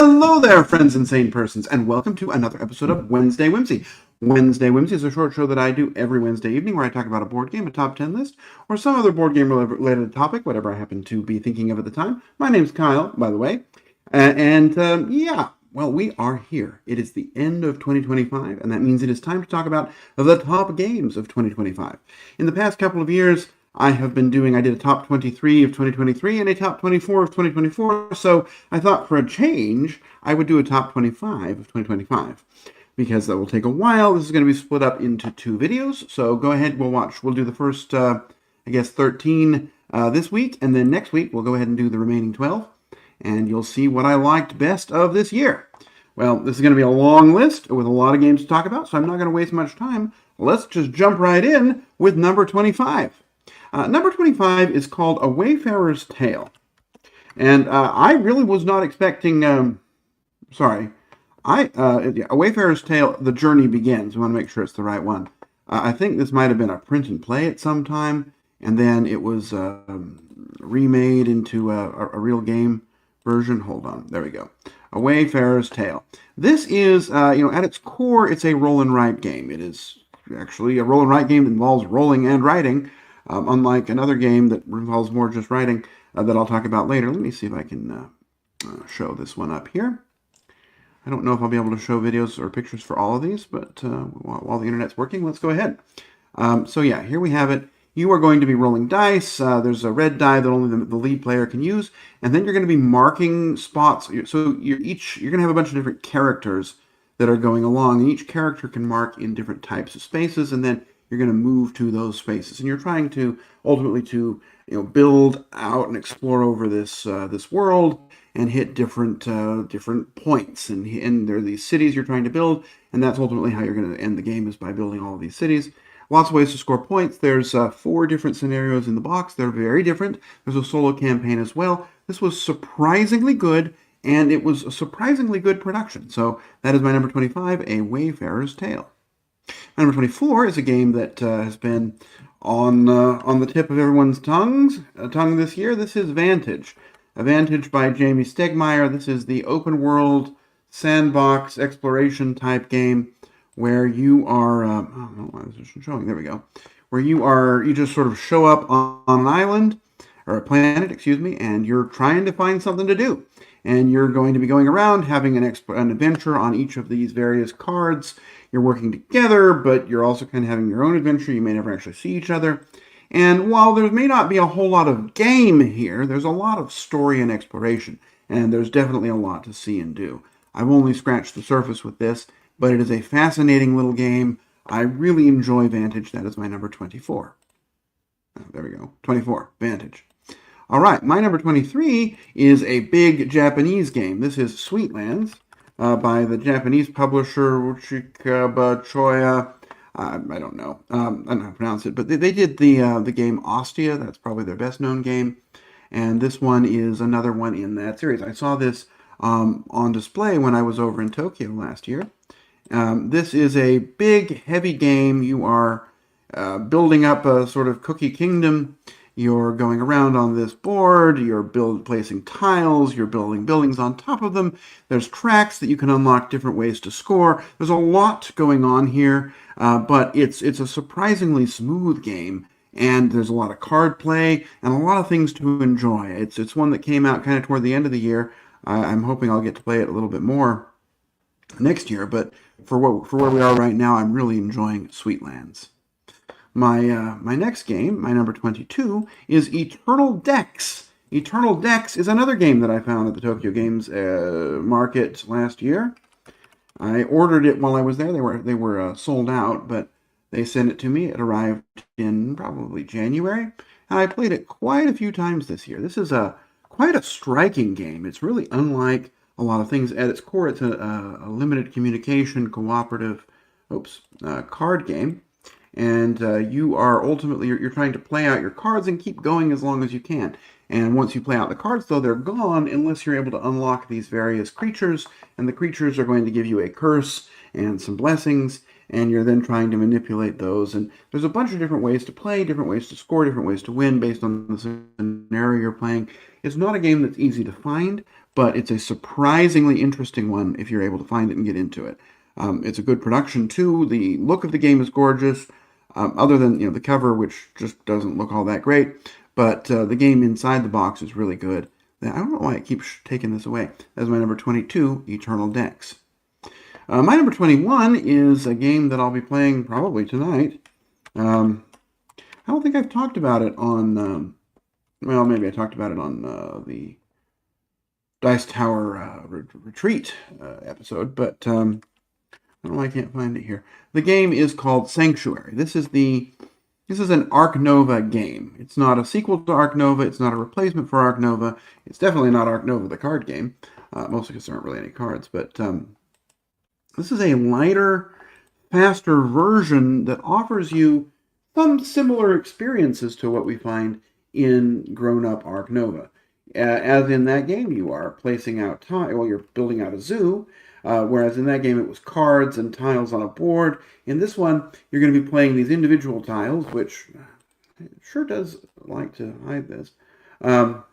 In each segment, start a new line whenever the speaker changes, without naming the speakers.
Hello there, friends and sane persons, and welcome to another episode of Wednesday Whimsy. Wednesday Whimsy is a short show that I do every Wednesday evening where I talk about a board game, a top 10 list, or some other board game related topic, whatever I happen to be thinking of at the time. My name's Kyle, by the way, well, we are here. It is the end of 2025, and that means it is time to talk about the top games of 2025. In the past couple of years, I did a top 23 of 2023 and a top 24 of 2024, so I thought for a change, I would do a top 25 of 2025. Because that will take a while. This is going to be split up into two videos, so go ahead, we'll do the first, 13 this week, and then next week we'll go ahead and do the remaining 12, and you'll see what I liked best of this year. Well, this is going to be a long list with a lot of games to talk about, so I'm not going to waste much time. Let's just jump right in with number 25. Number 25 is called A Wayfarer's Tale. And I really was not expecting, A Wayfarer's Tale, The Journey Begins. We want to make sure it's the right one. I think this might have been a print and play at some time, and then it was remade into a real game version. Hold on, there we go. A Wayfarer's Tale. This is, at its core, it's a roll and write game. It is actually a roll and write game that involves rolling and writing. Unlike another game that involves more just writing that I'll talk about later. Let me see if I can show this one up here. I don't know if I'll be able to show videos or pictures for all of these, but while the internet's working, let's go ahead. Here we have it. You are going to be rolling dice. There's a red die that only the lead player can use, and then you're going to be marking spots. So you're going to have a bunch of different characters that are going along, and each character can mark in different types of spaces, and then you're going to move to those spaces, and you're trying to ultimately build out and explore over this world and hit different points. And there are these cities you're trying to build, and that's ultimately how you're going to end the game, is by building all of these cities. Lots of ways to score points. There's 4 different scenarios in the box. They're very different. There's a solo campaign as well. This was surprisingly good, and it was a surprisingly good production. So that is my number 25, A Wayfarer's Tale. Number 24 is a game that has been on the tip of everyone's tongue this year. This is Vantage. Vantage by Jamie Stegmaier. This is the open world sandbox exploration type game where you are, there we go, where you just sort of show up on an island, or a planet, and you're trying to find something to do. And you're going to be going around having an adventure on each of these various cards. You're working together, but you're also kind of having your own adventure. You may never actually see each other. And while there may not be a whole lot of game here, there's a lot of story and exploration. And there's definitely a lot to see and do. I've only scratched the surface with this, but it is a fascinating little game. I really enjoy Vantage. That is my number 24. There we go. 24. Vantage. All right, my number 23 is a big Japanese game. This is Sweetlands by the Japanese publisher Uchikaba Choya. I don't know. I don't know how to pronounce it, but they did the game Ostia. That's probably their best known game. And this one is another one in that series. I saw this on display when I was over in Tokyo last year. This is a big, heavy game. You are building up a sort of cookie kingdom. You're going around on this board, you're placing tiles, you're building buildings on top of them. There's tracks that you can unlock different ways to score. There's a lot going on here, but it's a surprisingly smooth game, and there's a lot of card play and a lot of things to enjoy. It's one that came out kind of toward the end of the year. I'm hoping I'll get to play it a little bit more next year, but for where we are right now, I'm really enjoying Sweetlands. My next game, my number 22, is Eternal Decks. Eternal Decks is another game that I found at the Tokyo Games Market last year. I ordered it while I was there. They were sold out, but they sent it to me. It arrived in probably January, and I played it quite a few times this year. This is quite a striking game. It's really unlike a lot of things. At its core, it's a limited communication, cooperative, card game. And you are ultimately, you're trying to play out your cards and keep going as long as you can. And once you play out the cards, though, they're gone unless you're able to unlock these various creatures. And the creatures are going to give you a curse and some blessings. And you're then trying to manipulate those. And there's a bunch of different ways to play, different ways to score, different ways to win based on the scenario you're playing. It's not a game that's easy to find, but it's a surprisingly interesting one if you're able to find it and get into it. It's a good production too. The look of the game is gorgeous, other than the cover, which just doesn't look all that great. But the game inside the box is really good. I don't know why it keeps taking this away. That's my number 22, Eternal Decks. My number 21 is a game that I'll be playing probably tonight. I don't think I've talked about it on, well, maybe I talked about it on the Dice Tower Retreat episode, but I don't know why I can't find it here. The game is called Sanctuary. This is an Ark Nova game. It's not a sequel to Ark Nova. It's not a replacement for Ark Nova. It's definitely not Ark Nova, the card game, mostly because there aren't really any cards. But this is a lighter, faster version that offers you some similar experiences to what we find in grown-up Ark Nova. As in that game, you are placing out you're building out a zoo, whereas in that game it was cards and tiles on a board. In this one, you're going to be playing these individual tiles, which it sure does like to hide this. Oh,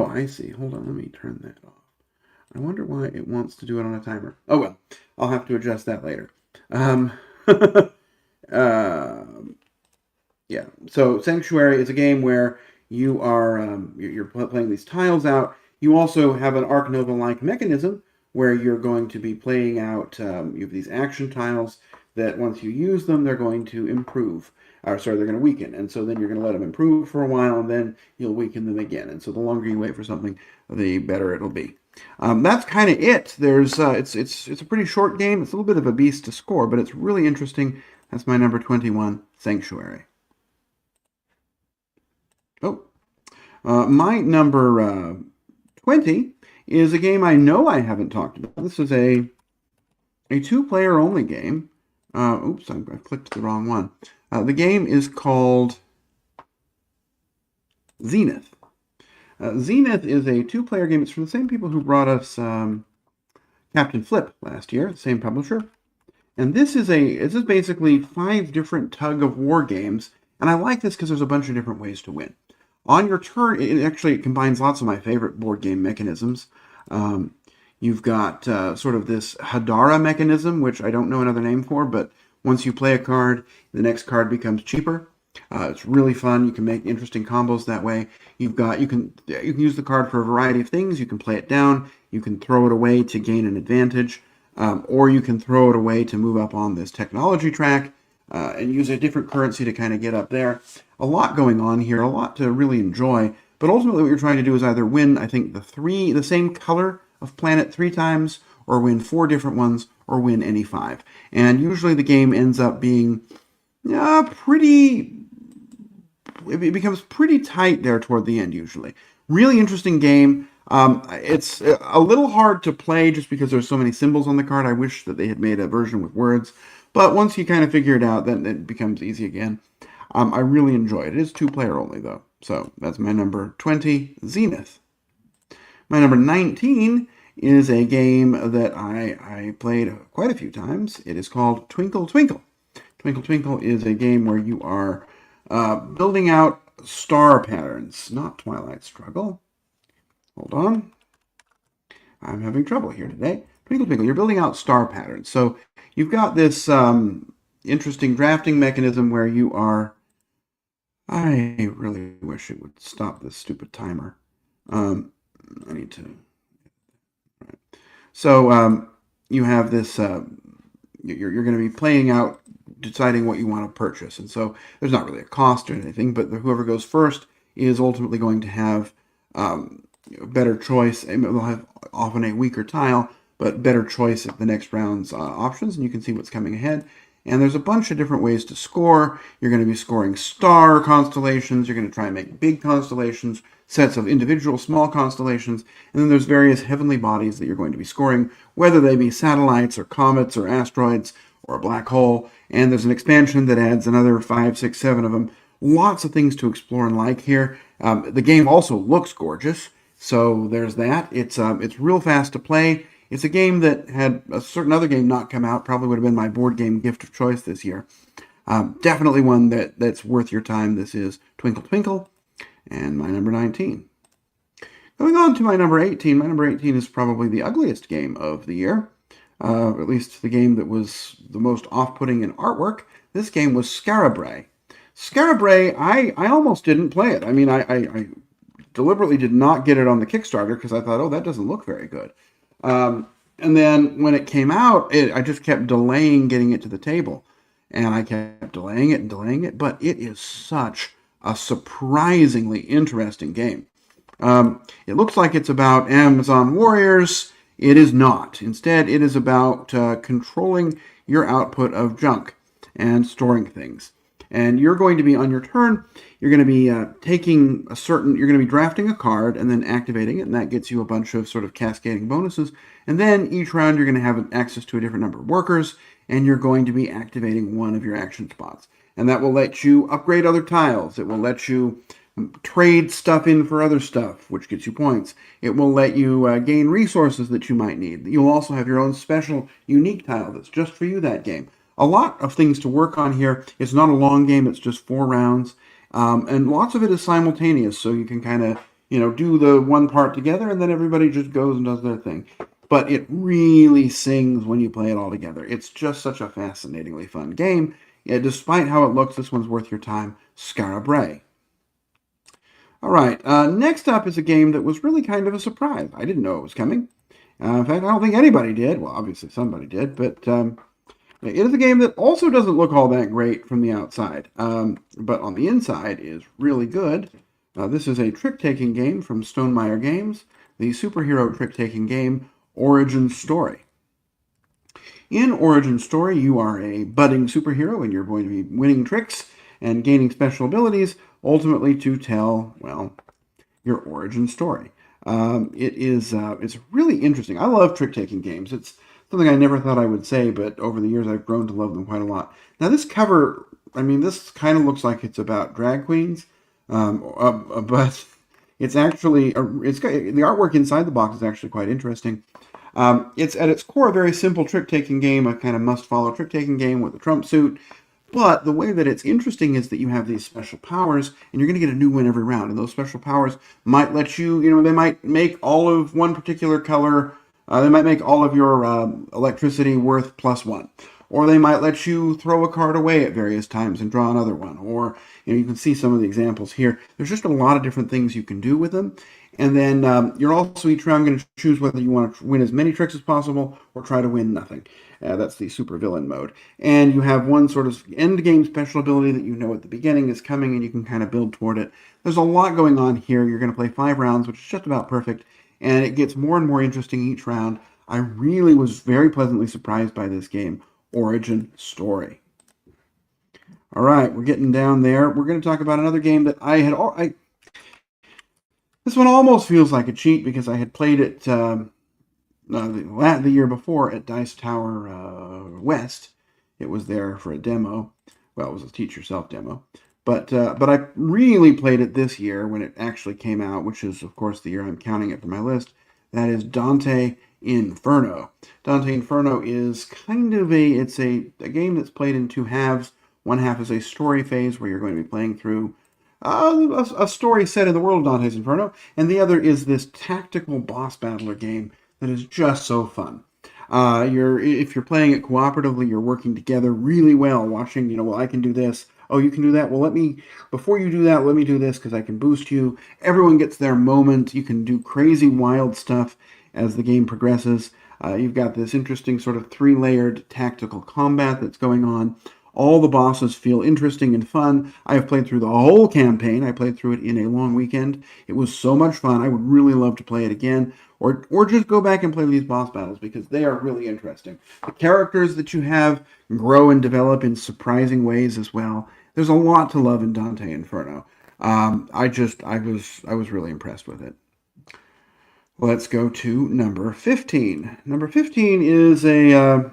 I see. Hold on, let me turn that off. I wonder why it wants to do it on a timer. Oh well, I'll have to adjust that later. Yeah, so Sanctuary is a game where you are you're playing these tiles out. You also have an Ark Nova-like mechanism where you're going to be playing out, you have these action tiles that once you use them, they're going to improve. Or sorry, they're going to weaken. And so then you're going to let them improve for a while, and then you'll weaken them again. And so the longer you wait for something, the better it'll be. That's kind of it. There's it's a pretty short game. It's a little bit of a beast to score, but it's really interesting. That's my number 21, Sanctuary. Oh, my number 20 is a game I know I haven't talked about. This is a two-player only game. Oops, I clicked the wrong one. The game is called Zenith. Zenith is a two-player game. It's from the same people who brought us Captain Flip last year, the same publisher. And this is basically 5 different tug-of-war games. And I like this because there's a bunch of different ways to win. On your turn, it combines lots of my favorite board game mechanisms. You've got sort of this Hadara mechanism, which I don't know another name for, but once you play a card, the next card becomes cheaper. It's really fun. You can make interesting combos that way. You can use the card for a variety of things. You can play it down. You can throw it away to gain an advantage, or you can throw it away to move up on this technology track and use a different currency to kind of get up there. A lot going on here, a lot to really enjoy. But ultimately, what you're trying to do is either win, I think, the same color of planet 3 times, or win 4 different ones, or win any 5. And usually the game ends up being it becomes pretty tight there toward the end, usually. Really interesting game. It's a little hard to play just because there's so many symbols on the card. I wish that they had made a version with words. But once you kind of figure it out, then it becomes easy again. I really enjoy it. It is 2-player only, though. So that's my number 20, Zenith. My number 19 is a game that I played quite a few times. It is called Twinkle Twinkle. Twinkle Twinkle is a game where you are building out star patterns, not Twilight Struggle. Hold on. I'm having trouble here today. Twinkle Twinkle, you're building out star patterns. So you've got this interesting drafting mechanism where you are... I really wish it would stop this stupid timer. I need to... Right. So you have this... you're going to be playing out, deciding what you want to purchase. And so there's not really a cost or anything, but whoever goes first is ultimately going to have better choice. They'll have often a weaker tile, but better choice at the next round's options, and you can see what's coming ahead. And there's a bunch of different ways to score. You're going to be scoring star constellations. You're going to try and make big constellations, sets of individual small constellations, and then there's various heavenly bodies that you're going to be scoring, whether they be satellites or comets or asteroids or a black hole. And there's an expansion that adds another 5, 6, 7 of them. Lots of things to explore and like here. The game also looks gorgeous, so there's that. It's real fast to play. It's a game that had a certain other game not come out, probably would have been my board game gift of choice this year. Definitely one that's worth your time. This is Twinkle Twinkle, and my number 19. Going on to my number 18. My number 18 is probably the ugliest game of the year, at least the game that was the most off-putting in artwork. This game was Scarabray. Scarabray, I almost didn't play it. I mean, I deliberately did not get it on the Kickstarter because I thought, oh, that doesn't look very good. And then when it came out, I just kept delaying getting it to the table. And I kept delaying it, but it is such a surprisingly interesting game. It looks like it's about Amazon warriors. It is not. Instead, it is about controlling your output of junk and storing things. And you're going to be, on your turn, you're going to be you're going to be drafting a card and then activating it, and that gets you a bunch of sort of cascading bonuses. And then each round you're going to have access to a different number of workers, and you're going to be activating one of your action spots. And that will let you upgrade other tiles. It will let you trade stuff in for other stuff, which gets you points. It will let you gain resources that you might need. You'll also have your own special, unique tile that's just for you that game. A lot of things to work on here. It's not a long game. It's just 4 rounds. And lots of it is simultaneous, so you can kind of, do the one part together, and then everybody just goes and does their thing. But it really sings when you play it all together. It's just such a fascinatingly fun game. Yeah, despite how it looks, this one's worth your time. Scarabray. All right, next up is a game that was really kind of a surprise. I didn't know it was coming. In fact, I don't think anybody did. Well, obviously somebody did, but it is a game that also doesn't look all that great from the outside, but on the inside is really good. This is a trick-taking game from Stonemaier Games, the superhero trick-taking game Origin Story. In Origin Story, you are a budding superhero, and you're going to be winning tricks and gaining special abilities, ultimately to tell, well, your origin story. It's really interesting. I love trick-taking games. It's something I never thought I would say, but over the years I've grown to love them quite a lot. Now this cover, this kind of looks like it's about drag queens, but it's actually, the artwork inside the box is actually quite interesting. It's at its core a very simple trick-taking game, a kind of must-follow trick-taking game with a trump suit. But the way that it's interesting is that you have these special powers, and you're going to get a new win every round. And those special powers might let you, they might make all of one particular color, they might make all of your electricity worth +1. Or they might let you throw a card away at various times and draw another one. Or, you can see some of the examples here. There's just a lot of different things you can do with them. And then you're also each round going to choose whether you want to win as many tricks as possible or try to win nothing. That's the supervillain mode. And you have one sort of end game special ability that you know at the beginning is coming, and you can kind of build toward it. There's a lot going on here. You're going to play 5 rounds, which is just about perfect, and it gets more and more interesting each round. I really was very pleasantly surprised by this game, Origin Story. All right, we're getting down there. We're going to talk about another game that this one almost feels like a cheat because I had played it the year before at Dice Tower West. It was there for a demo. Well, it was a teach yourself demo. But I really played it this year when it actually came out, which is, of course, the year I'm counting it for my list. That is Dante Inferno. Dante Inferno is kind of a game that's played in 2 halves. One half is a story phase where you're going to be playing through a story set in the world of Dante's Inferno, and the other is this tactical boss battler game that is just so fun. If you're playing it cooperatively, you're working together really well, watching, well, I can do this. Oh, you can do that? Well, before you do that, let me do this because I can boost you. Everyone gets their moment. You can do crazy, wild stuff as the game progresses. You've got this interesting sort of 3-layered tactical combat that's going on. All the bosses feel interesting and fun. I have played through the whole campaign. I played through it in a long weekend. It was so much fun. I would really love to play it again, or just go back and play these boss battles because they are really interesting. The characters that you have grow and develop in surprising ways as well. There's a lot to love in Dante Inferno. I was really impressed with it. Let's go to number 15. Number 15 is a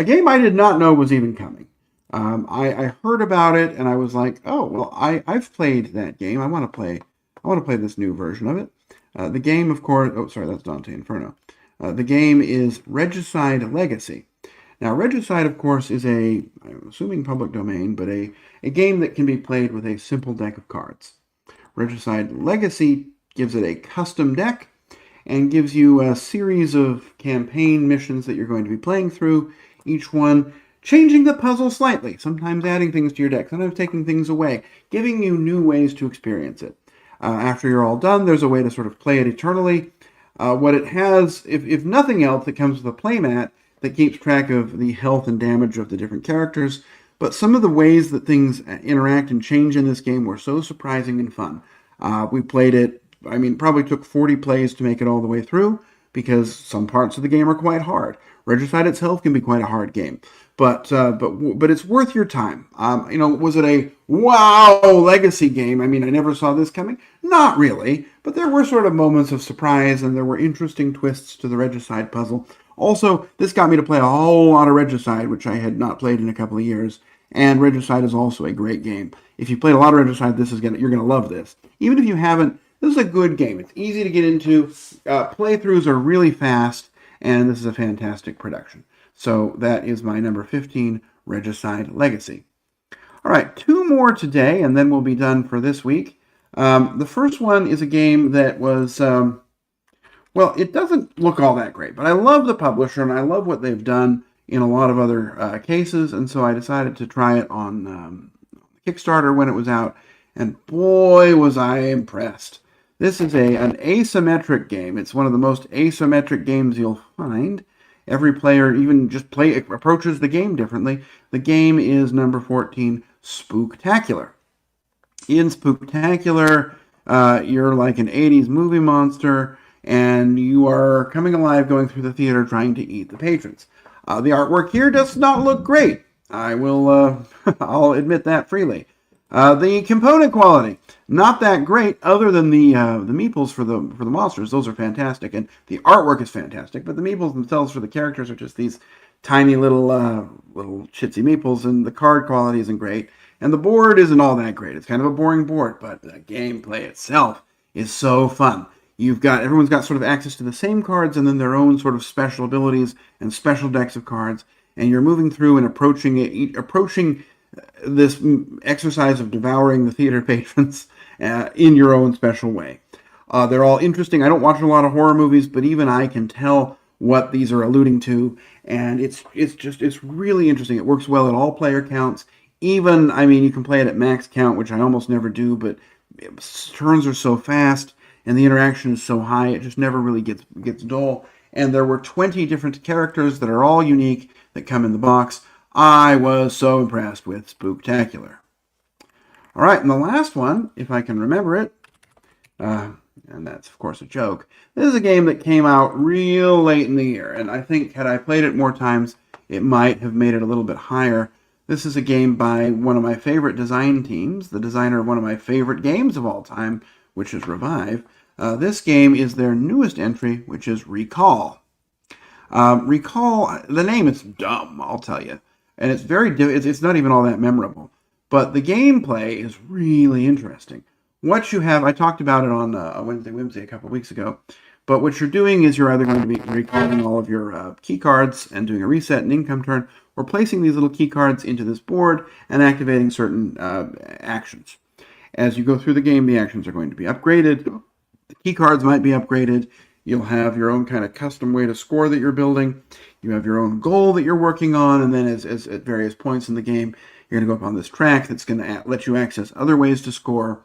game I did not know was even coming. I heard about it and I was like, oh, well, I've played that game. I want to play this new version of it. The game, of course, oh, sorry, that's Dante Inferno. The game is Regicide Legacy. Now, Regicide, of course, is I'm assuming public domain, but a game that can be played with a simple deck of cards. Regicide Legacy gives it a custom deck, and gives you a series of campaign missions that you're going to be playing through, each one changing the puzzle slightly, sometimes adding things to your deck, sometimes taking things away, giving you new ways to experience it. After you're all done, there's a way to sort of play it eternally. What it has, if nothing else, it comes with a playmat that keeps track of the health and damage of the different characters. But some of the ways that things interact and change in this game were so surprising and fun. We played it, probably took 40 plays to make it all the way through, because some parts of the game are quite hard. Regicide itself can be quite a hard game, but it's worth your time. Was it a wow legacy game? I never saw this coming. Not really, but there were sort of moments of surprise, and there were interesting twists to the Regicide puzzle. Also, this got me to play a whole lot of Regicide, which I had not played in a couple of years. And Regicide is also a great game. If you played a lot of Regicide, you're gonna love this. Even if you haven't, this is a good game. It's easy to get into. Playthroughs are really fast, and this is a fantastic production. So that is my number 15, Regicide Legacy. All right, 2 more today, and then we'll be done for this week. The first one is a game that was, it doesn't look all that great, but I love the publisher, and I love what they've done in a lot of other cases, and so I decided to try it on Kickstarter when it was out, and boy, was I impressed. This is an asymmetric game. It's one of the most asymmetric games you'll find. Every player even just approaches the game differently. The game is number 14, Spooktacular. In Spooktacular, you're like an 80s movie monster, and you are coming alive going through the theater trying to eat the patrons. The artwork here does not look great. I'll admit that freely. The component quality, not that great, other than the meeples for the monsters. Those are fantastic, and the artwork is fantastic. But the meeples themselves for the characters are just these tiny little chitsy meeples, and the card quality isn't great. And the board isn't all that great. It's kind of a boring board, but the gameplay itself is so fun. Everyone's got sort of access to the same cards, and then their own sort of special abilities and special decks of cards. And you're moving through and approaching this exercise of devouring the theater patrons in your own special way. They're all interesting. I don't watch a lot of horror movies, but even I can tell what these are alluding to, and it's really interesting. It works well at all player counts. Even, you can play it at max count, which I almost never do, but turns are so fast and the interaction is so high, it just never really gets dull. And there were 20 different characters that are all unique that come in the box. I was so impressed with Spooktacular. All right, and the last one, if I can remember it, and that's, of course, a joke. This is a game that came out real late in the year, and I think had I played it more times, it might have made it a little bit higher. This is a game by one of my favorite design teams, the designer of one of my favorite games of all time, which is Revive. This game is their newest entry, which is Recall. Recall, the name is dumb, I'll tell you. And it's it's not even all that memorable. But the gameplay is really interesting. What you have, I talked about it on Wednesday Whimsy a couple weeks ago, but what you're doing is you're either going to be recalling all of your key cards and doing a reset and income turn, or placing these little key cards into this board and activating certain actions. As you go through the game, the actions are going to be upgraded. The key cards might be upgraded. You'll have your own kind of custom way to score that you're building. You have your own goal that you're working on, and then as at various points in the game, you're going to go up on this track that's going to let you access other ways to score.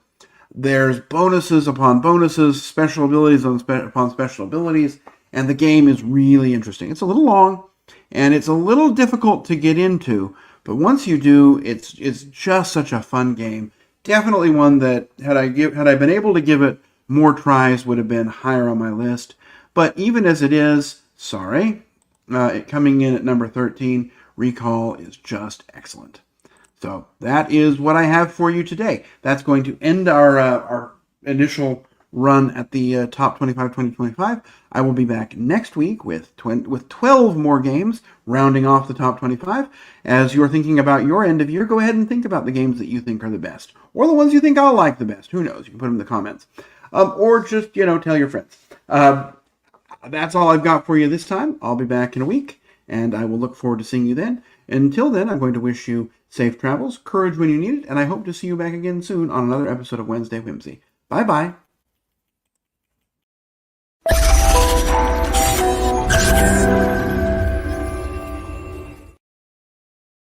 There's bonuses upon bonuses, special abilities upon special abilities, and the game is really interesting. It's a little long, and it's a little difficult to get into, but once you do, it's just such a fun game. Definitely one that, had I been able to give it more tries, would have been higher on my list. But even as it is, sorry, it coming in at number 13, Recall is just excellent. So that is what I have for you today. That's going to end our initial run at the Top 25 2025. I will be back next week with 12 more games, rounding off the Top 25. As you're thinking about your end of year, go ahead and think about the games that you think are the best, or the ones you think I'll like the best. Who knows? You can put them in the comments. Or just, tell your friends. That's all I've got for you this time. I'll be back in a week, and I will look forward to seeing you then. Until then, I'm going to wish you safe travels, courage when you need it, and I hope to see you back again soon on another episode of Wednesday Whimsy. Bye-bye.